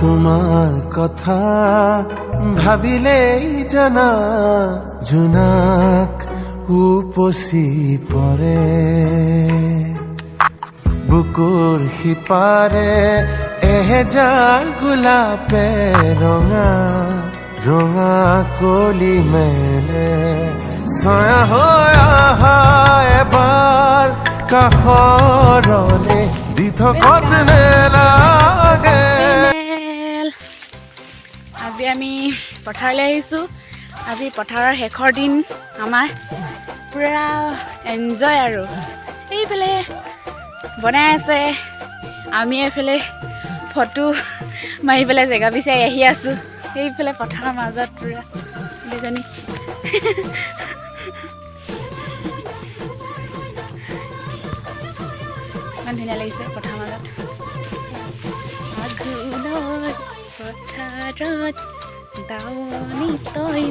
তোমাৰ কথা ভাবিলেই জানা জোনাক উপচি পৰে বুকুৰ সিপাৰে এহেজাৰ গোলাপে ৰঙা ৰঙা কলি মেলে ছায়া হৈ আহা এবাৰ কাষৰলে দি থকত নেলাগে। আজি আমি পথাৰলৈ আহিছোঁ। আজি পথাৰৰ শেষৰ দিন আমাৰ পূৰা এনজয় আৰু এইফালে বনাই আছে, আমি এইফালে ফটো মাৰি পেলাই জেগা বিচাৰি আহি আছোঁ। সেইফালে পথাৰৰ মাজত পূৰা দুজনী ইমান ধুনীয়া লাগিছে পথাৰৰ মাজত। পথাৰত দাৱনী তই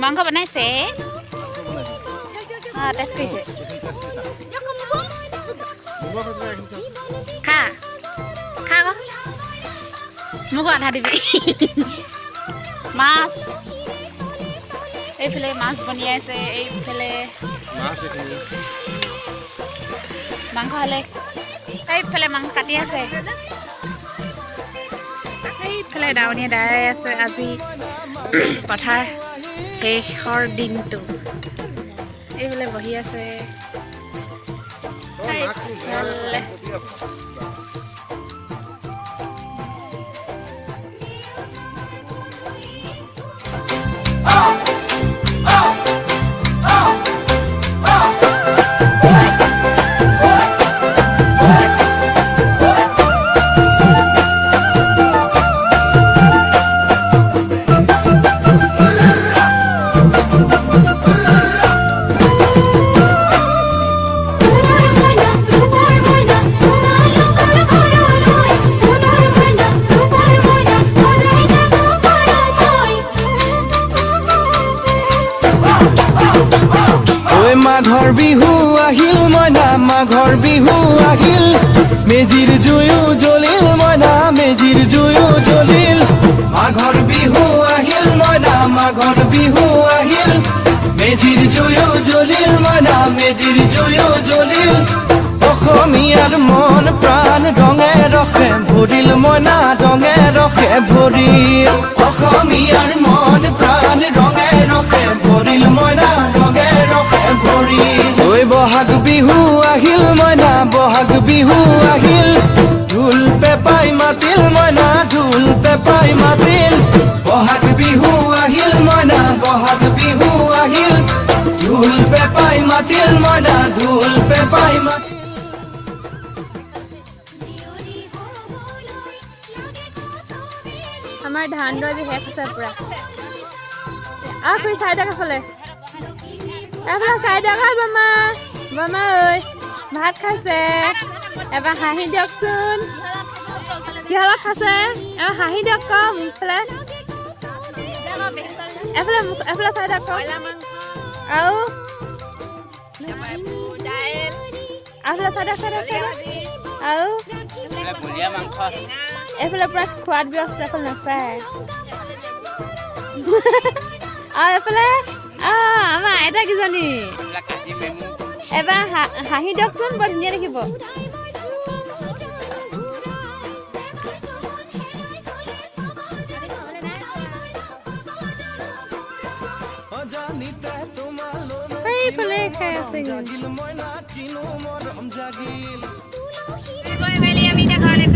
মাংস বনাইছে। টেষ্ট কৰিছে। খা খা মোকো আধা দিবি। মাছ এইফালে মাছ বনিয়াইছে, এইফালে মাংস হ'লে এইফালে মাংস কাটি আছে, এইফালে দাৱনীয়ে দাই আছে। আজি পথাৰ শেষৰ দিনটো এইফালে বহি আছে। মাঘৰ বিহু আহিল মইনা মাঘৰ বিহু আহিল, মেজিৰ জুয়ো জ্বলিল মইনা মেজিৰ জুয়ো জ্বলিল। মাঘৰ বিহু আহিল মইনা মাঘৰ বিহু আহিল, মেজিৰ জুয়ো জ্বলিল মইনা মেজিৰ জুয়ো জ্বলিল। অসমীয়াৰ মন প্ৰাণ ৰঙে ৰসে ভৰিল মইনা ৰঙে ৰসে ভৰিল। অসমীয়াৰ মন প্ৰাণ ৰঙে ৰসে ভৰিল মইনা ৰঙে ৰসে ভৰিল। ঐ বহাগ বিহু আহিল মইনা বহাগ বিহু আহিল, ঢোল পেপাই মাতিল মইনা ঢোল পেপাই মাতিল। বহাগ বিহু আহিল মইনা বহাগ বিহু আহিল, ঢোল পেপাই মাতিল মইনা ঢোল পেপাই মাতিল। আমাৰ ধানটো আজি শেষ হৈছে পুৰা। খুৰী চাই থাকা ফালে এফালে চাই থাকা বামা বামা ঐ ভাত খাইছে এবাৰ হাঁহি দিয়কচোন কিহৰ লগত খাইছে এবাৰ হাঁহি দিয়ক কম এইফালে এফালে এফালে চাই দিয়ক আৰু এফালে চাই দিয়ক আৰু এইফালে পুৰা খোৱাত ব্যস্ত এফালে নাচায় আৰু এইফালে আমাৰ আইতা কিজনী এবাৰ হাঁহি দিয়কচোন বৰ ধুনীয়া দেখিব এইফালে খাই আছে জাগিল মইনা কিনো মৰম জাগিল আমি এতিয়া ঘৰলৈ